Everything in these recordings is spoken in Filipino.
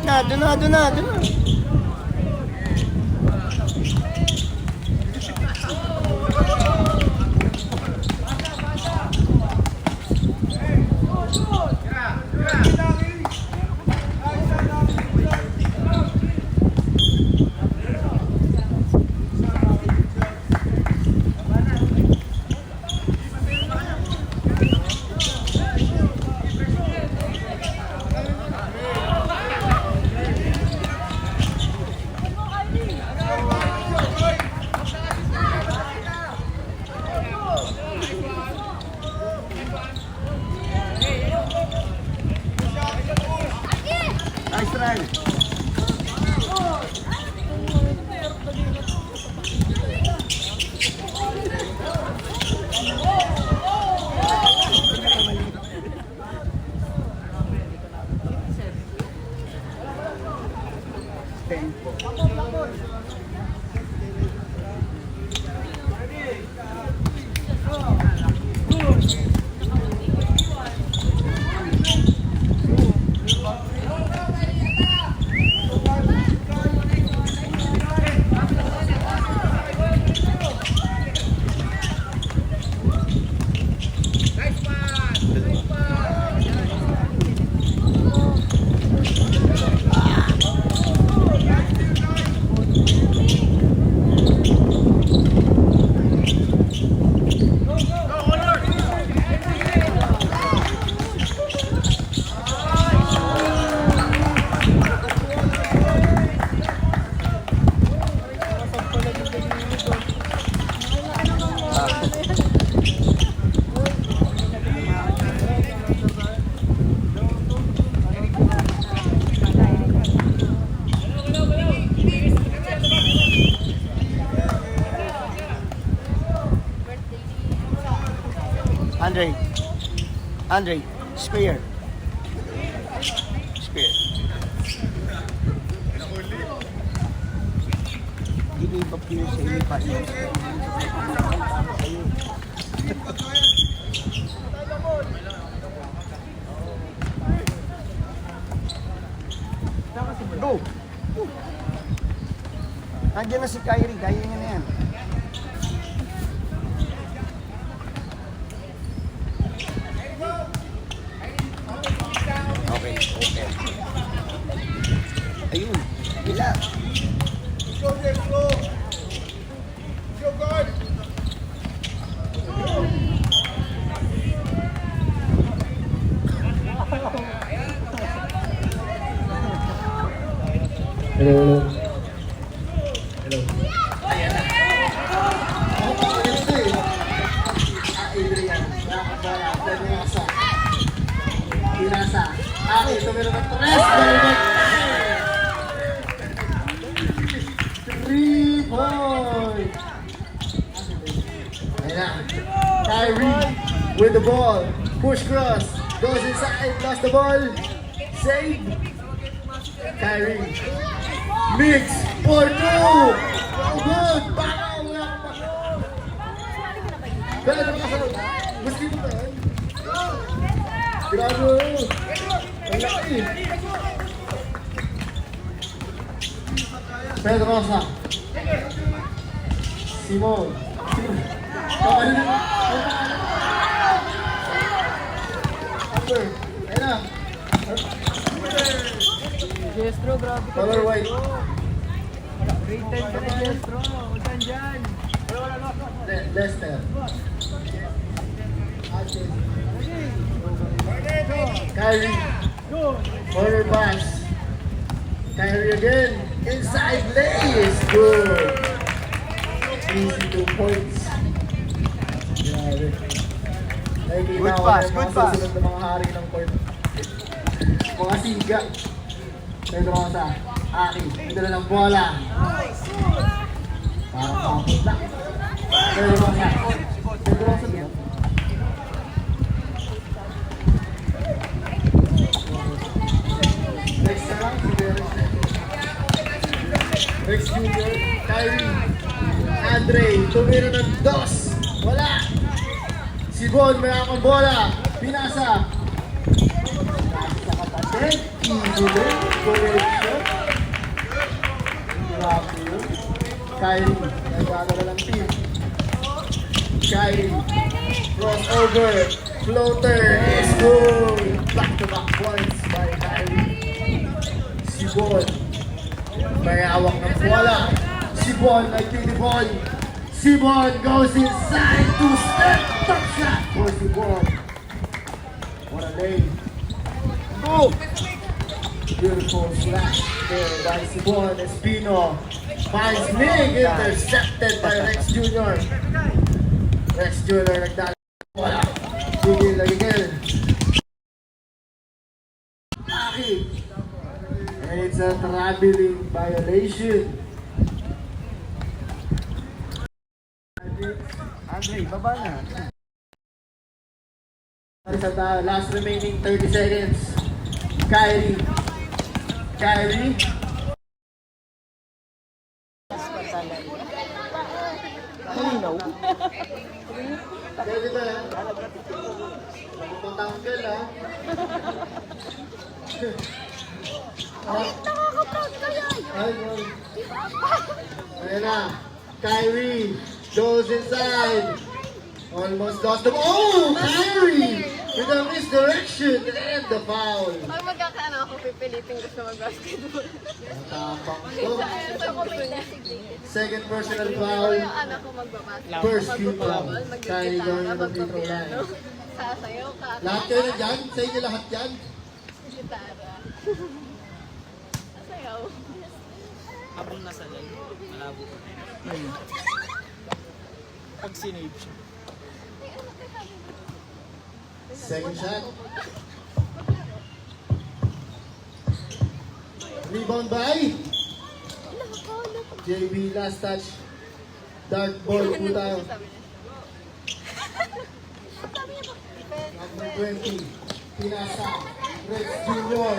Doon na. Nice try. Andre, square. Give up here sa iyo pa yun. Go! Nandiyan na si Kyrie, kaya niya na yan. Okay. Ayun, bila. Go, guard. Hello. Pinasa. Aki, tumira ng 3 points. Ayan na. Kyrie with the ball. Push cross. Goes inside. Lost the ball. Save. Kyrie. Mix for 2. Oh, good. Bakaw. Pero kasal. Gusto mo ba yan? Grabe. Ang laki. Pedro Rosa. Simon. Ayun na. Jestro, grabe ka. Color white. Great time ka na, Jestro. Utan dyan. Lester. Kyrie. Corner pass. Kyrie again. Inside lay is good. Easy 2 points. Grabe. Good pass, good pass. Susunod na mga hari ng court. Mga siga. Pedro Rosa. Aki. Pindala ng bola. Parang kapot lang. Pedro Rosa. Pedro Rosa niya. Next na lang, si Derek. Rex Jr. Kyrie. Andre. Tumira ng 2. Wala. Si Bon, may akong bola. Pinasa. Sa kapatid. Easy Desperation. Grabe yun. Kyrie, nagkakala lang team. Kyrie, crossover, floater, is good. Back-to-back points by Kyrie. Sibon, may hawak ng bola. Sibon, nagtitibon. Sibon goes inside, two-step, top shot for Sibon. What a lane. Boom! Beautiful slash there by Sibon. Espino finds Mig, intercepted by Rex Jr. Rex Jr. nagdala. Wala. Gigil na gigil. Aki. And it's a traveling violation. Andre, baba na. Last remaining 30 seconds. Kyrie. Kyrie. Malinaw. Pwede ba yan? Matanggal ha. Nakaka-proud kaya yun. Ayun. Ayan na. Kyrie goes inside. Almost lost the ball. Oh! Kyrie! With a misdirection and the foul. Pag magkakaano ako, pipilitin gusto mag-basketball. Tapang to. Ito ko niya. Second personal Ito foul. yung anak ko magbabasketball. First team foul. Mag-gitara, Kyrie going to the free throw line. mag-piano. Sasayaw ka. Lahat kayo na dyan? Sa inyo lahat yan? Gitara. Sasayaw. Habang nasa lal, malabo ko. Pag sinave siya. Second shot. Rebound by JB, last touch. Dark ball po tayo. Number 20. Pinasa. Rex Jr.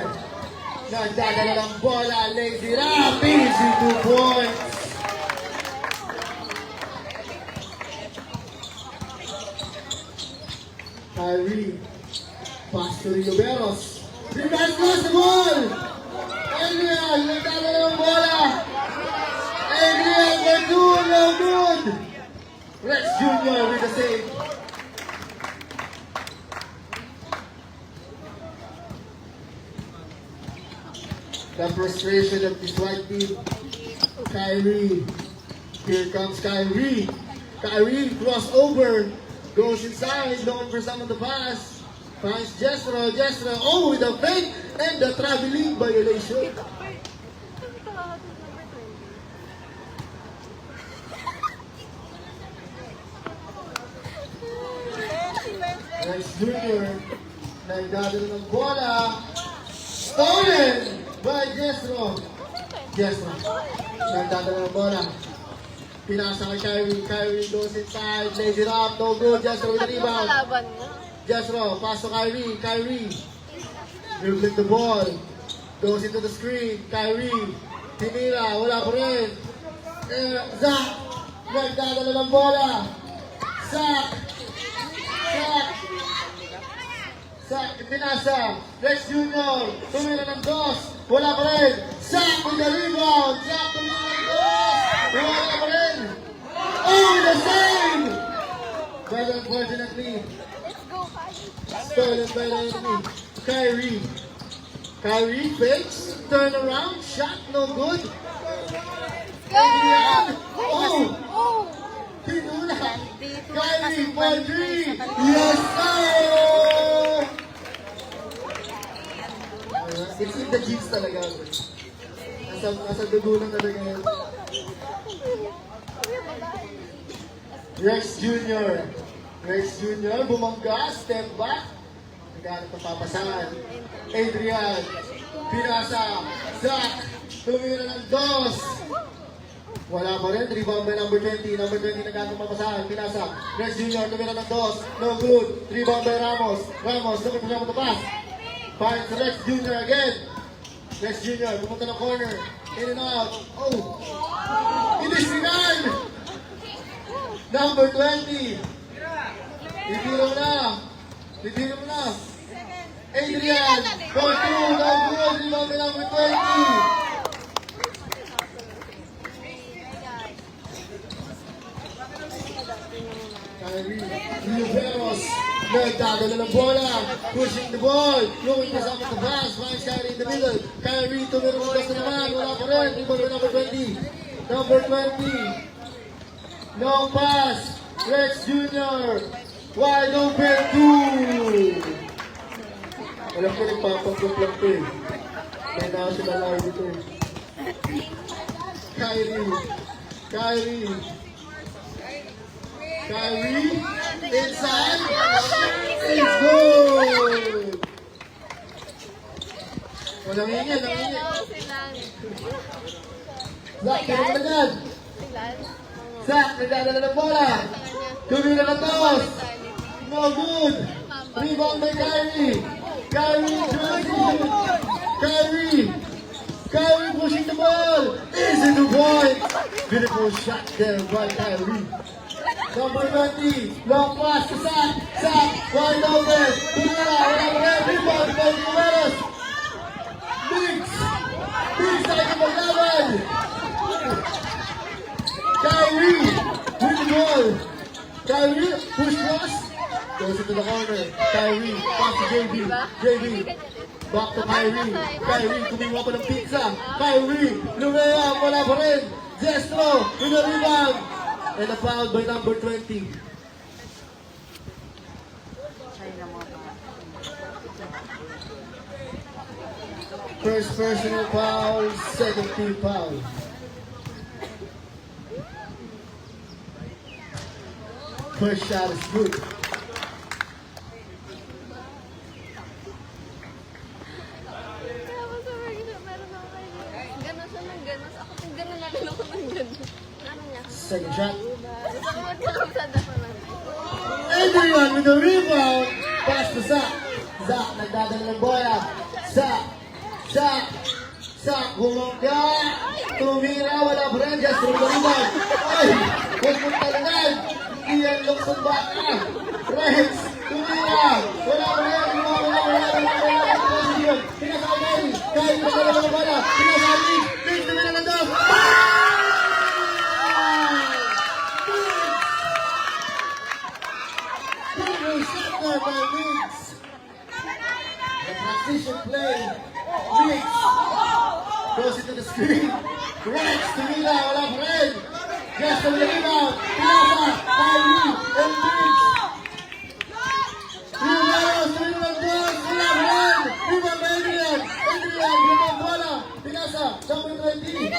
Nagdadala ng bola. Lazy Rap. Easy 2 points. Kyrie. Pass to Rio Veros. Rebound goes the ball. Adrian. Nagdadala ng bola. Adrian. We're doing no good. Rex Jr. with the save. The frustration of this white team. Kyrie. Here comes Kyrie. Kyrie crossover. Goes inside. Looking for some of the pass. Finds Jethro. Jethro. Oh, with the fake and the traveling violation. Rex Jr. Nagdadala ng bola. Stolen by Jethro. Jethro. Nagdadala ng bola. Pinasa kay Kyrie. Kyrie goes inside. Lays it up. No good. Jethro with the rebound. Kalaban niya. Jethro. Pass to Kyrie. Kyrie. Dribbling the ball. Goes into the screen. Kyrie. Tinira. Wala pa rin. Zach. Nagdadala ng bola. Zach. Zach. Zach. Pinasa. Rex Jr. Tumira ng dos. Wala pa rin. Zach with the rebound. Zach tumira ng dos. Wala pa rin. Oh, the save! But unfortunately, Let's go, Kyrie. stolen by the enemy. Kyrie. Kyrie fakes. Turn around. Shot no good. Go! Oh! Oh! Pinula. Dito Kyrie kasi for three. Yes, sir! It's in the jeans talaga. Nasa dugo lang talaga yan. Rex Jr. Rex Jr. Bumangga. Step back. Naghanap ng papasahan. Adrian. Pinasa. Zach. Tumira ng dos. Wala pa rin. Rebound by number 20. Number 20 naghanap ng papasahan. Pinasa. Rex Jr. Tumira ng dos. No good. Rebound by Ramos. Ramos. Looking for some of the pass. Finds Rex Jr. again. Rex Jr. Pumunta ng corner. In and out. Oh. Inisigan. Number 20. Litiro na. Litiro na. Adrian, for 2, no good, rebound by number 20. Kyrie, Luberos, nagdadala ng bola, pushing the ball, looking for someone to pass, finds Kyrie in the middle. Kyrie, tumirugas na naman, wala pa rin, rebound by number 20. Number 20, long pass, Rex Jr., wide open 2. Alam ko nagpapagpap lang ito eh. May national live dito eh. Kyrie, inside, it's good! Walang ingin, Silan. Zach, kaya mo na dyan. Silan. Zach, nagdadala ng bola. Tumira na toss. No good. Rebound by Kyrie. Kyrie pushing the ball. Easy to point. Beautiful shot there by Kyrie. Number 20, long pass to Zach. Zach, wide open. Tumira, wala mo rin. Rebound by Numeros. Biggs tayo ng maglaban. Kyrie with the ball. Kyrie, push cross. Goes into the corner. Kyrie, pass to JB. Back to Kyrie. Kyrie, kumiwa pa ng pizza. Kyrie, Lumea, wala pa rin. Jestro, with the rebound. And a foul by number 20. First personal foul, second team foul. First shot is good. Tapos sabi ko, meron ako kayo. Ganon siya ng ganon. Ako kung ganon na rin ako ng ganon. Ano niya? Second shot. Gusto ko magkakasada ko lang. Adrian with the rebound. Pass to Zach. Zach, nagdadala ng bola. Zach, bumangga. Tumira, wala pa rin. Just through the rebound. Ay, huwag mo talagan. Iyan, luksong baka. Rex, tumira. Wala pa rin. Pinasakay. Kahit nagdala ng bola. Pinasakay. Biggs, tumira ng dos. By Biggs. The transition play. Biggs goes into the screen. Rex, Tumila, wala pa rin. Just on the rebound. Pinasa, Kyrie, and Biggs. Lumeros, Tumila ng ball. Wala pa rin. Rebound by Adrian. Rebound bola. Pinasa, number 20.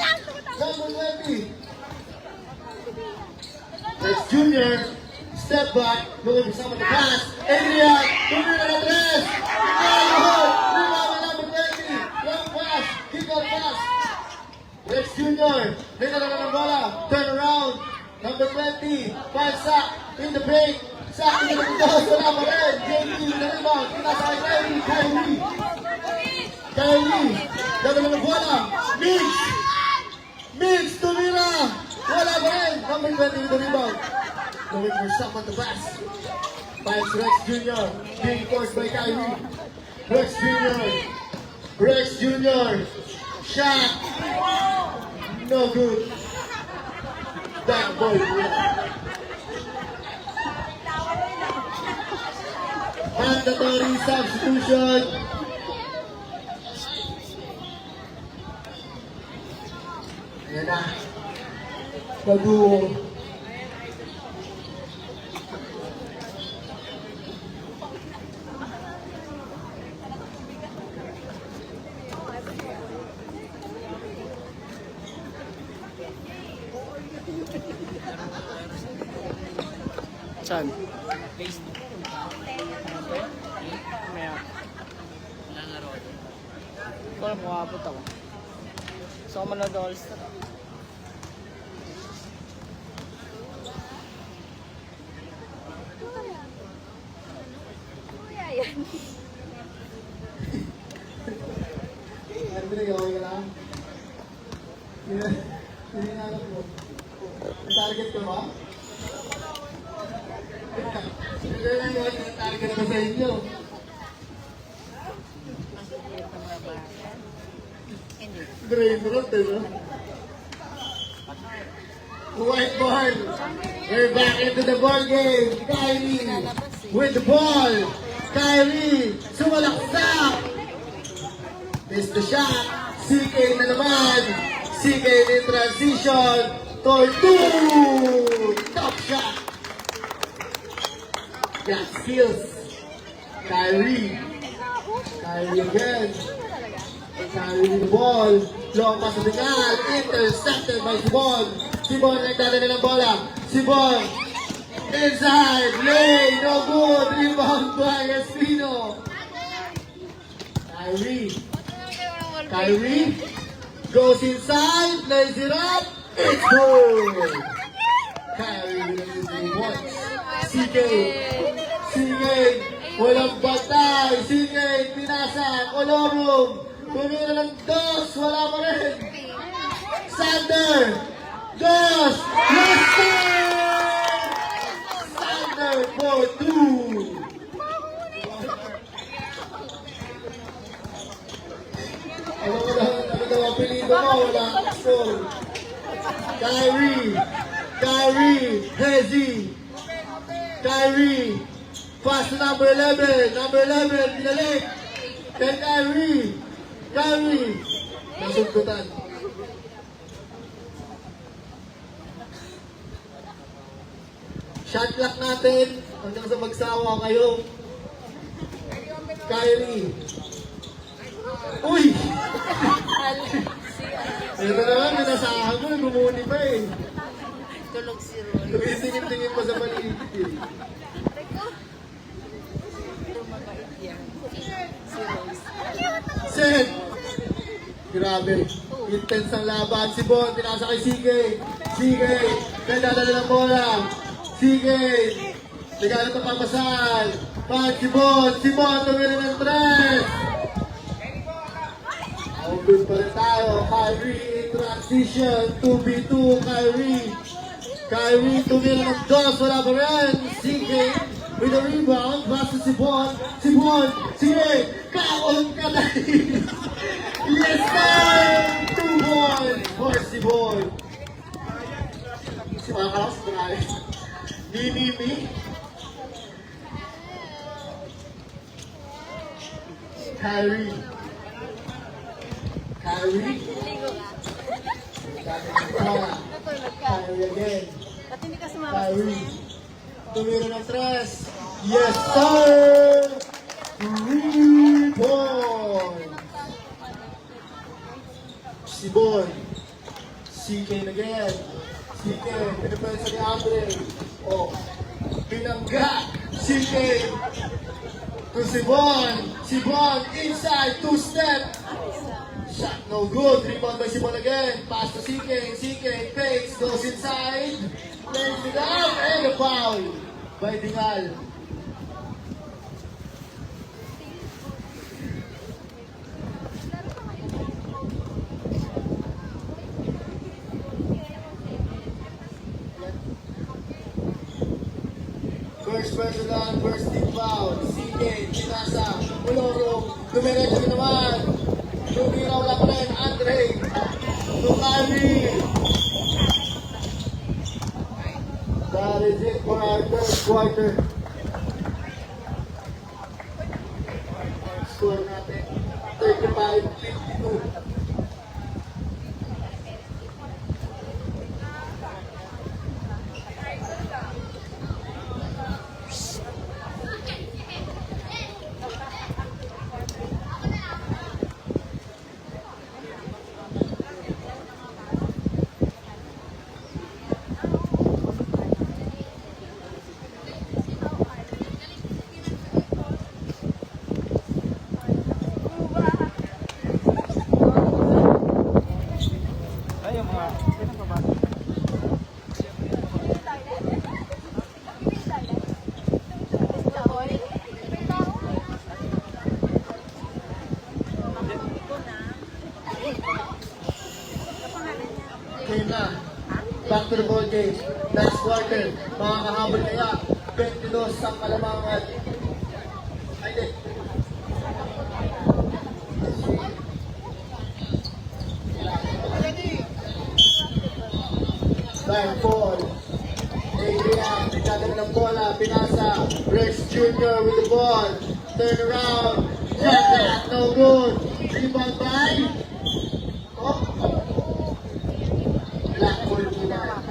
Rex Jr. Step back, looking for someone to pass. Adrian, tumira na tres. Rebound number 20. Long pass, kick out pass. Rex Jr. Nagdala na ng bola. Turn around. Number 20. Five Zach in the paint. Zach in the toss. Wala pa rin. JB with the rebound. Pinasa kay Kyrie. Nagdala ng bola. Mix, tumira. Wala pa rin. Number 20 with the rebound. Looking for someone to pass. Finds Rex Jr. Being forced by Kyrie. Rex Jr. Shot. No good. That boy. Mandatory substitution. Ayan na. Baduo. Saan? Facebook. Maya. Ikaw na pumapot ako. Gusto ko manood All-Star. Kuya yan. Ano pinagawa ka lang? Hinahanap mo. Target ko ba? Target na ba sa inyo? Drain road, no? White ball. We're back into the ball game. Kyrie with the ball. Kyrie, sumalaksak. Missed the shot. CK na naman. CK in transition. Tortu. Top shot. Got skills. Kyrie. Kyrie again. Kyrie with the ball. Long pass to the guy. Intercepted by Sibon. Sibon nagdadala ng bola. Sibon. Inside. Lay. No good. Rebound by Espino. Kyrie. Kyrie. Goes inside. Lays it up. It's good. Kyrie with the points. CK. CK. Walang batay. CK. Pinasa. Olorum. Tumira ng dos. Wala pa rin. Sander. Dos. Lester. Sander for 2. Alam mo lang, ano daw ang pilido mo? Wala ang score. Kyrie. Kyrie. Hezi. Kyrie. Pass to number 11. Number 11. Pinalik. Kay Kyrie. Kyrie. Nasugdutan. Shot clock natin. Hanggang sa magsawa kayo. Kyrie. Uy! Ito naman, minasahan mo. Gumuni pa eh. Tulog si Roy. Tumitingin-tingin pa sa paligid eh. Mabait yan. Si Rose. Set! Grabe. Intense ang laban. Si Bon, pinasa kay CK. CK. Nagdadala ng bola. CK. Nagdadala ng papasal. Pat si Bon. Si Bon, tumira ng tres. Open pa rin tayo. Kyrie in transition. 2v2. Kyrie. Kyrie tumira ng dos. Wala pa rin. CK. With a rebound, pass to Sibon. Sibon, sige, kaon ka na. Yes, sir! 2 points for Sibon. Si mga kalas, marami. Mimi. Kyrie. Kyrie. Kyrie again. Ba't hindi ka sumama? Kyrie. Tumira ng tres. Yes, sir! 3 points. Sibon. CK again. CK. Pinapensa ni Andre. Oh. Pinangga. CK. To Sibon. Sibon inside. 2-step. Shot no good. Rebound by Sibon again. Pass to CK. CK fakes. Goes inside. Lays it up. And a foul by Dingal. First personal, first team foul. CK, Pinasa, Uloro, dumiretso na naman. Tumira wala pa rin, Andre. Tukami. That is it for our third quarter. Score natin, 35-52. Ay, yung mga, sino pa ba? Game na. Back to the ball game. Next quarter. Mga kahabol kaya. 22 ang kalamangan. Ay, di. Back ball. Adrian, nagdadala ng bola, pinasa. Rex Jr. with the ball. Turn around. Drop that, no good. Rebound by. Oh. Black ball muna.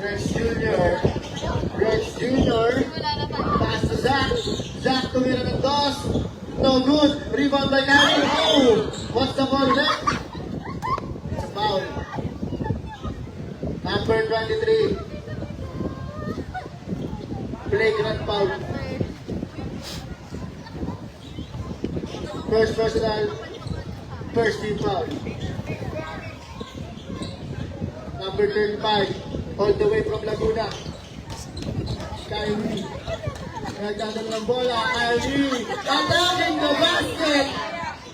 Rex Jr. Rex Jr. Wala na tayo. Pass to Zach. Zach tumira ng toss. No good. Rebound by Kyrie. Oh! What's the ball left? It's a foul. Number 23. Flagrant foul. First personal. First team foul. Number 35. All the way from Laguna. Kyrie. Nagdadala ng bola. Kyrie. Attacking the basket.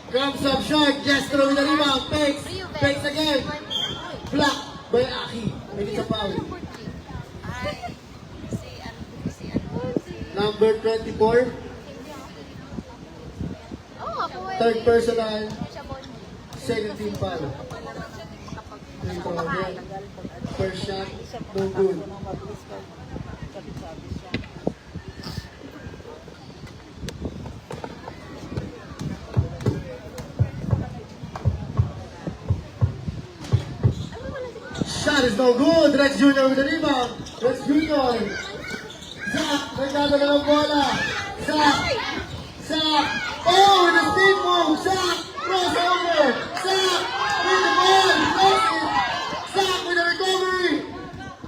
Comes up short. Jestro with the rebound. Fakes. Fakes again. Block by Aki. Maybe it's a foul. Number 24. Third personal. Second team foul. Free throw again. First shot. No good. Shot is no good. Rex Jr. with the rebound. Rex Jr. Zach, nagdadala ng bola. Zach. Zach. Oh, with a steep move. Zach. Crossover. Zach with the ball. Lost it. Zach with a recovery.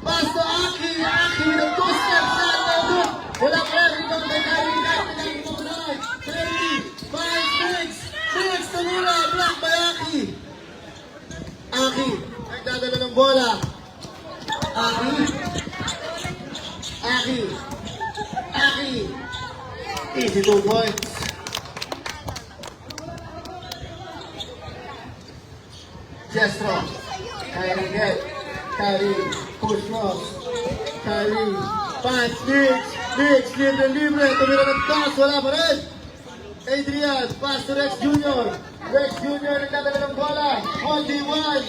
Pass to Aki. Aki with a two-step shot. No good. Wala pa rin. Rebound by Kyrie. Kyrie pumulay. 30. 5, 6. 6 to mula. Block by Aki. Aki. Nagdadala ng bola. Aki. Aki. Aki. Easy 2 points. Jestro. Kyrie get. Kyrie. Push cross. Kyrie. Pass. Nix. Libre. Tumira ng toss. Wala pa rin. Adrian. Pass to Rex Jr. Rex Jr. Nagdadala ng bola. 1v1.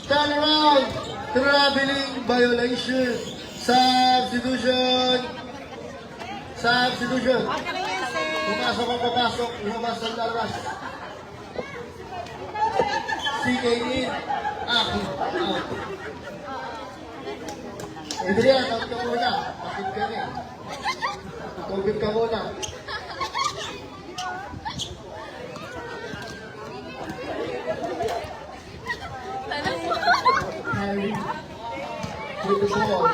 Turn around. Traveling violation. Substitution. Pumasok ang papasok. Lumabas ang lalabas. CK in. Aki. Out. Adrian, out ka muna. Bakit ka rin? Tugib ka muna. Kyrie with the ball.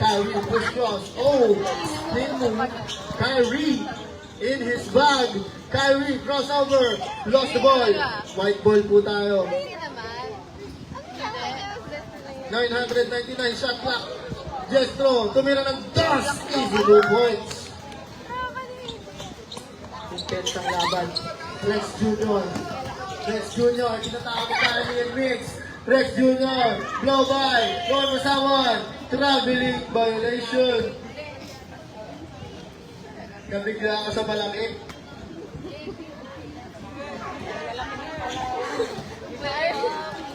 Kyrie push cross. Oh, spin move. Kyrie in his bag. Kyrie crossover. Lost the ball. White ball po tayo. Hindi naman. 999 shot clock. Jestro, tumira ng toss. Easy 2 points. Intense ang laban. Rex Jr. Rex Jr. Tinatawag tayo ni Mix. Rex Jr. Blow by. One for someone. Traveling violation. Nabigla ka sa malaki.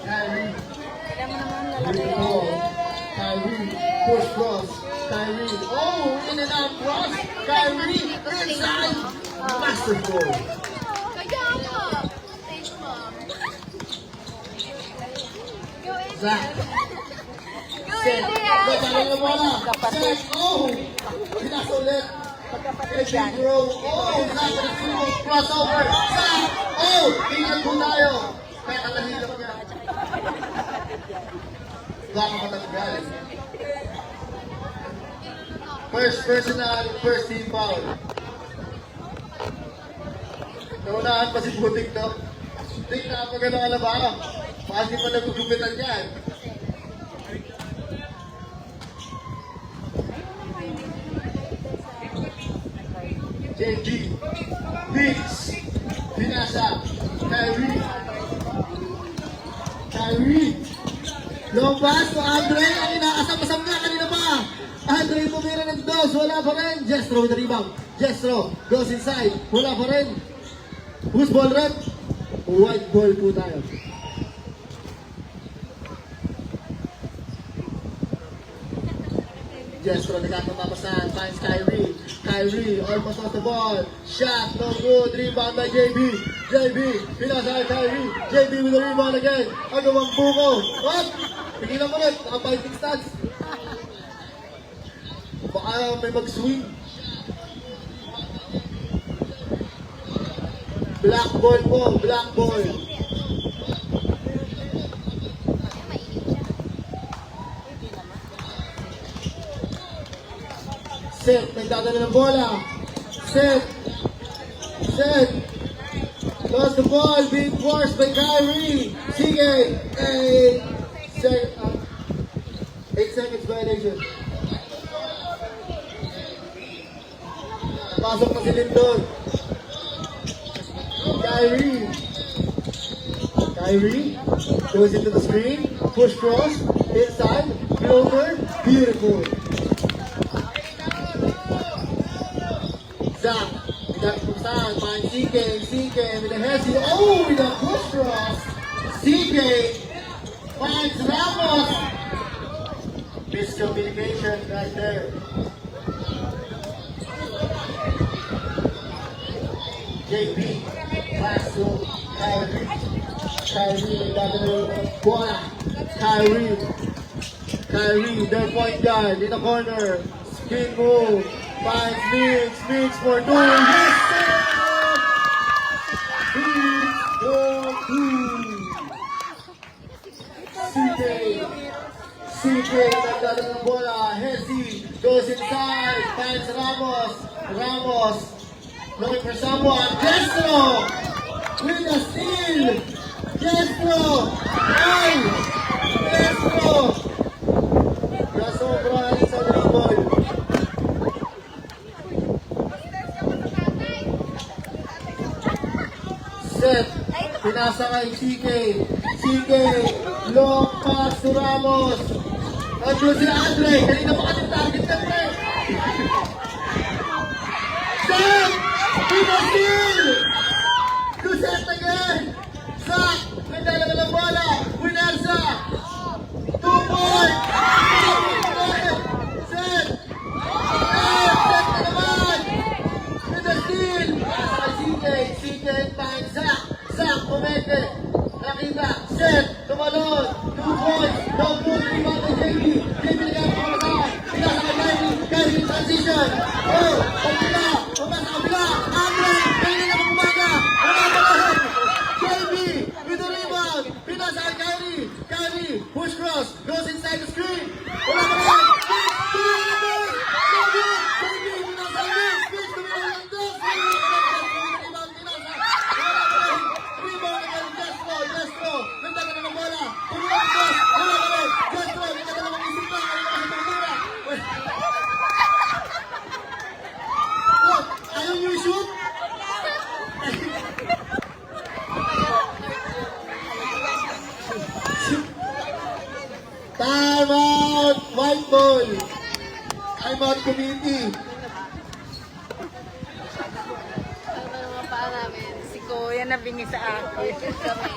Kyrie. With the ball. Kyrie. Push cross. Kyrie. Oh, in and out cross. Kyrie. Inside. Massive goal. Kaya nga. Stage mo. Go in. Zach. Go Set. in. Yan. Nagkaroon na bola. Set. Oh. Pinas ulit. Edwin Bro. Oh. Zach with the full crossover. Zach. Oh. Tingnan po tayo. Kaya katahilap niya. Zach ang matanggal. First personal, first team foul. Naunahan pa si Butik, no? Butik na pag ano ka na ba? Paano pa nagugupitan yan? JG, Biggs, Binasa, Kyrie, long pass to Andre, ang inaasam-asam na kanina pa. Andre pumira ng dos, wala pa rin. Jestro with the rebound. Jestro goes inside, wala pa rin. Who's ball red? White ball po tayo. Jestro nagkakamapasan, finds Kyrie. Kyrie almost off the ball. Shot, no good. Rebound by JB. JB, pinasa Kyrie. JB with the rebound again. Agawang buko. What? Pigilan mo ulit. Naka-fighting stats. Baka may mag-swing. Black ball po, black ball. Set, nagdadala ng bola. Set. Set. Lost the ball, being forced by Kyrie. Sige. 8 seconds violation. Pasok na si Lindon. Kyrie. Kyrie goes into the screen. Push cross. Inside. Floater. Beautiful. Zach. We got from side. Finds CK. CK with a hezzy. Oh, with a push cross. CK finds Ramos. Miscommunication right there. JB. Pass to Kyrie. Kyrie, bola. Kyrie. Kyrie, their point guard in the corner. Spin move. Finds Mix. Mix for two. Yes, sir! Mix for two. CJ. CJ, nagdala ng bola. Hezzy goes inside. Finds Ramos. Ramos. Looking for someone. Jestro! With a steal! Jestro! Ay! Jestro! Nasobra sa dribble. Set. Pinasa kay CK. CK. Long pass to Ramos. Andun si Andre. Kanina pa kasi target na pre. Set! With a steal! To set again! Zach! Nagdala ng bola! Winarsa! 2 points! Set! Set na naman! With a steal! Nasa kay CK! CK finds Zach! Zach pumete! Nakita! Set! Tumalon! 2 points! No good! Rebound kay JB! JB nagkakaroon sa pinasa kay Kyrie! Kyrie in transition! Oh! Pagkila! Pumasa kabila! Andre! Kyrie na mag-umaga! Wala JB with the rebound! Pinasa kay Kyrie! Kyrie! Push cross! Goes inside the screen! Wala ka rin! Ayaw niyo i-shoot? Time out! White ball! Time out committee! Ano naman pa namin? Si Kuya nabingi sa akin. Kami.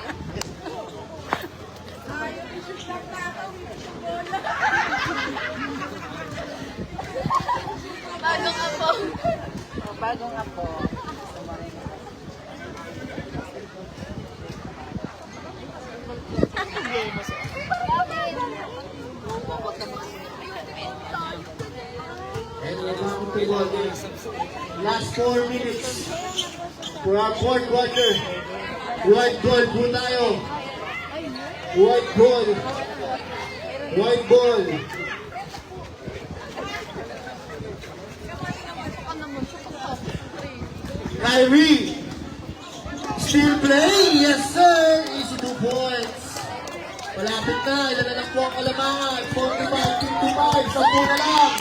Bagong apo. O, bagong apo. And we're going to ball game. Last 4 minutes for our fourth quarter. White ball po tayo. White ball. White ball. Kyrie. Still playing. Yes, sir. Easy 2 points. Malapit na. Ilan na lang po ang kalamangan. 45-55. 10 na lang.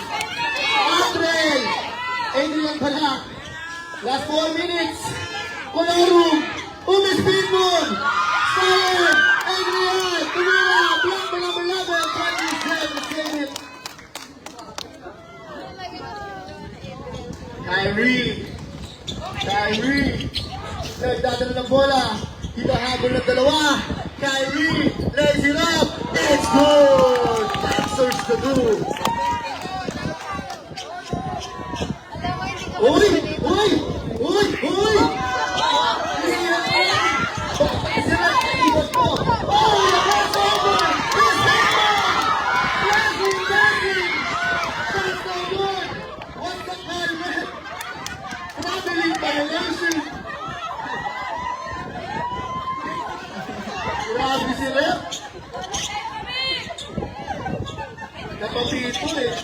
Andre. Adrian pala. Last 4 minutes. Walang room. Umispin mo. Fire. Adrian. Tumira. Block mo number 11. Kyrie save it. Kyrie. Kyrie. nagdadala ng bola. Hinahabol ng dalawa. Kyrie, lays it up. It's good! Answers to do. Alam mo, hindi ka Uy! masalita. Uy! Uy! Uy! Sira ang ibot ko. Oh! Labas over! Yes, Blessing! Blessing! That's so good! What's the call, man? Traveling violation! Grabe si Rep! Napapito eh.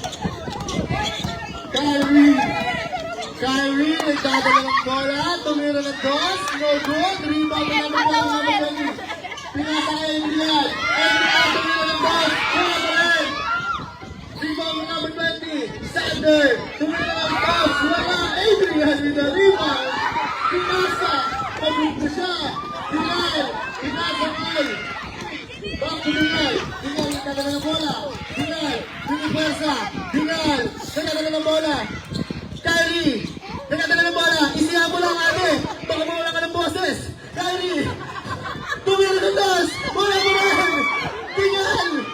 Kyrie, nagdadala ng bola, tumira ng dos, no good, rebound na naman ng Mabagani. Pinasa kay Emilian, Emilian tumira ng dos, wala pa rin. Rebound na naman 20, Sander, tumira ng dos, wala, Adrian with the rebound. Pinasa, pagrupo siya, Dinal, pinasa kay. Back to Dinal, Dinal nagdadala ng bola, Dinal, Dinipersa, Dinal, nagdadala ng bola. Kyrie! Nagdadala ng bola! Isihan mo lang ate! Baka mawala ka ng boses! Kyrie! Tumira ng dos! Wala mo rin! Tingnan!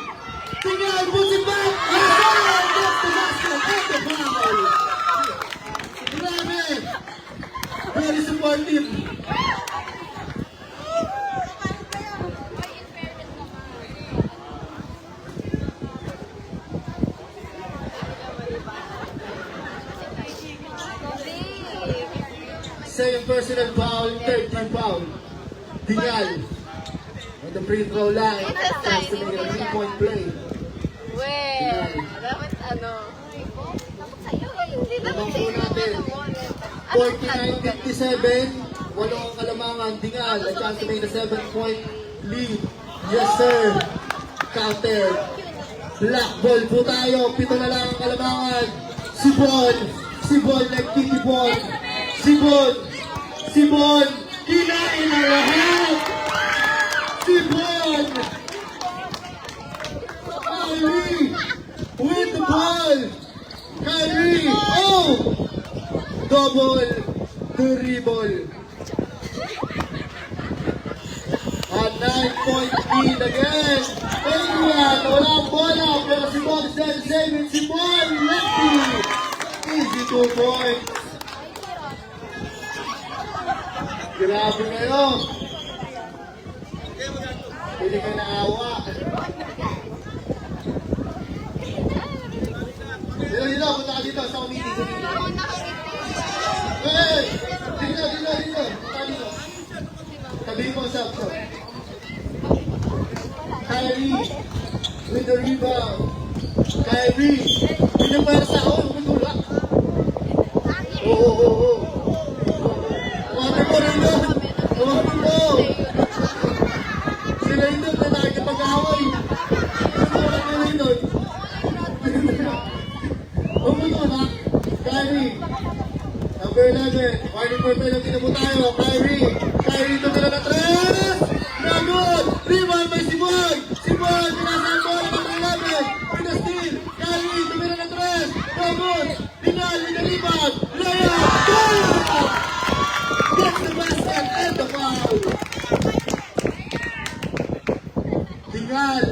Tingnan! Puts it back! Yes! That's the basket! And the foul! Grabe! Very supportive! Second personal foul, third man foul. Dingal. On the free throw line. Chance to make a 3-point play. Well, dapat ano. Dapat sa'yo eh. Hindi dapat sa'yo natin. naman. 49-57. Walo ang kalamangan. Dingal. A chance to make a 7-point lead. Yes sir. Counter. Black ball po tayo. 7 na lang ang kalamangan. Si Bon. Si Bon nagtitipon. Si Bon. Si Bon. Kinain na lahat. Si Bon. Kyrie. With the ball. Kyrie. Oh. Double. Dribble. A 9-point lead again. Adrian. Wala ang bola. Pero si Bon is there to save it. Si Bon. Lefty. Easy 2 points. Grabe kayo. Pwede ka naawa. Dito, punta ka dito. Sa meeting. Sa meeting. Ako nakangiti. Hey! Dito. Punta dito. Sabihin mo sa shot. Kyrie. With the rebound. Kyrie. Pinaparsa ako. Pumutulak. Oo. Wala mo rin yun. Wala mo. Sila yun doon na nakikipag-away. Wala mo rin doon. Pumutulak. Kyrie. Number 11. Warning for penalty na po tayo. Kyrie tumira na 3. Nagod. Rebound by si Boy. Si Boy. Pinasa ang bola. Number 11. With the steal. Kyrie tumira na 3. Nagod. Dinal with the rebound. Layup. Goal! Gets the basket and the foul. Dinal.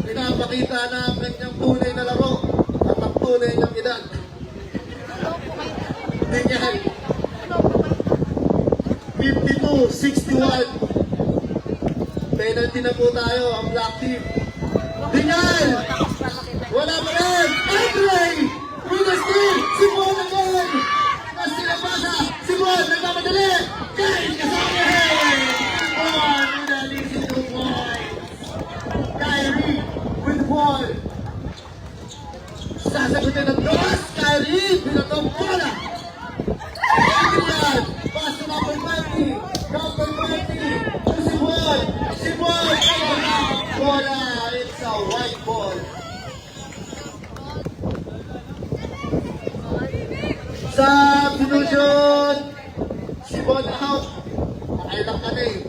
Pinapakita na ang kanyang tunay na laro at ang tunay niyang edad. Dinal. 52-61. Penalty na po tayo ang black team. Dinal. Wala pa rin. Andre. With the steal. Si Bon again. Nastila pasa. Si Bon nagmamadali. Kain kasama. Si Bon with an easy 2 points. Kyrie with the ball. Sasagutin ng dos. Kyrie pinatong bola. Adrian. Pass to number 20. Number 20. To si Bon. Si Bon. Bola. It's a white ball. Substitution! Si Bon out. Nakailang ka na eh.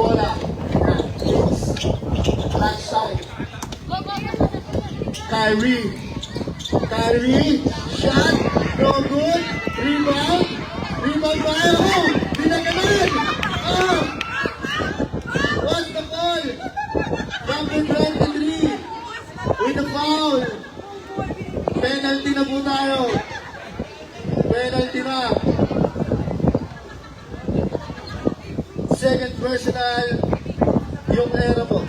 bola. Right side. Kyrie. Kyrie. Shot. No good. Rebound. Rebound tayo. Pinagalan. Oh! What's the ball? Number 23. With the foul. Penalty na po tayo. Penalty na. Second personal. Yung era po.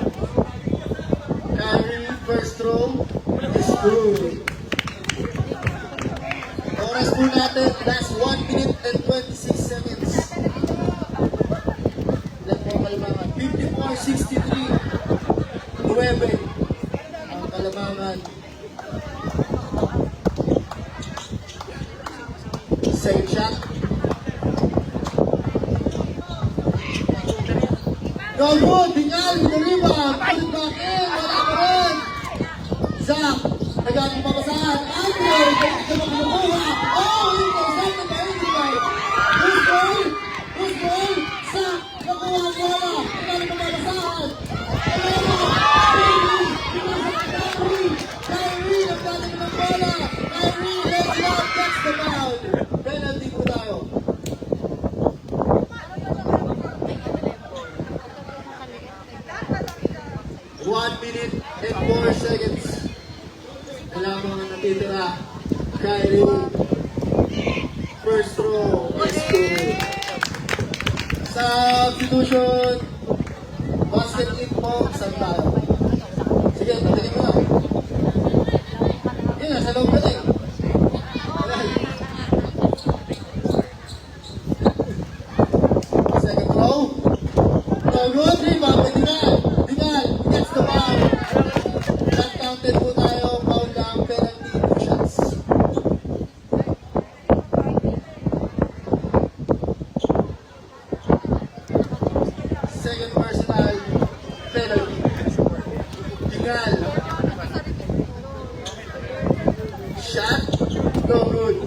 Kyrie, first throw. Is good. Oras po natin. Last 1 minute and 26 seconds. Yan po Kalamangan. 54-63. 9. Ang Kalamangan. Second shot. Go good! Bingal! With the rebound! Put it back in! Wala pa rin! Zach! Nagagong papasahan! Andre! Hindi ka makinukuha! Oh! Intercept na ba? Hindi ba? Who's goal? Who's goal? Zach! Nakuha ang bola! Nagagong papasahan! Kyrie! Nagagong ng bola! Kyrie! Let's not touch the ground! Penalty po tayo. 1 minute and 4 seconds. Wala mga natitira. Kyrie. First throw. Is good. Substitution. Basket kick po. Saan tayo? Sige, tatingin mo na. Yun, nasa loob ka na eh. Second throw. No good. Rebound. Dingal. Dingal. Gets the foul. Not counted po tayo. Foul lang. Penalty. 2 shots. Second personal. Penalty. Dingal. Shot. No good.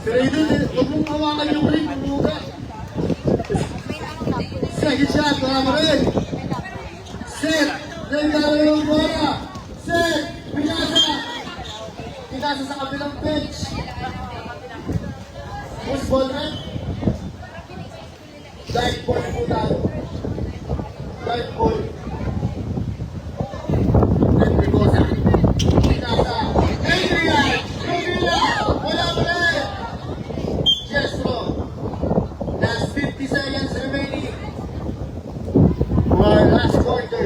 Pero yun, huwag mong hawakan yung ring. Bumuga. Second shot. Wala mo rin. Set. Nagdala yung bola. Set. Pinasa. Pinasa sa kabilang bench. Push ball rin. Dive ball po tayo. Dive ball. And Rigosa. Pinasa. Adrian. Rubila. Wala mo rin. Jestro. Last 50 seconds remaining. Our last quarter.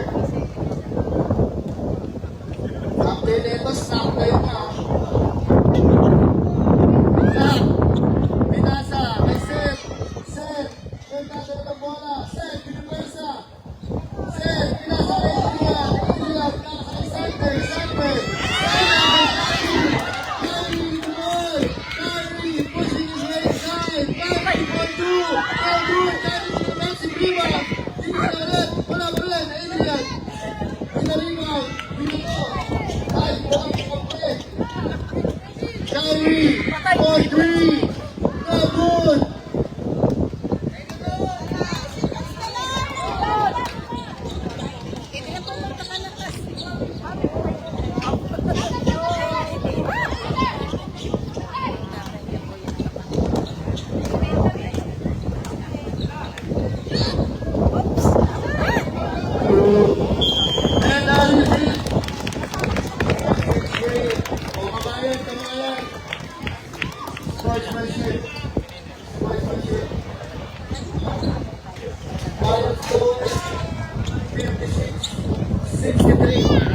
After neto, snap na yun na. Snap. Pinasa. May set. Set. Pinasa ng bola. Set. Pinasa. Set. Pinasa kay Adrian. Adrian. Pinasa kay Sander. Sander. Kyrie the ball. Kyrie pushing his right side. Kyrie for 2. And good. Kyrie to the massive rebound. Dito sa ulit. Wala pa rin. Adrian. In the rebound. Dito. Ay, buwan ko kapit. Kyrie for 3. No good. And that is it. O kabayan, kabayan. Sportsmanship. Sportsmanship. Final score 56-63.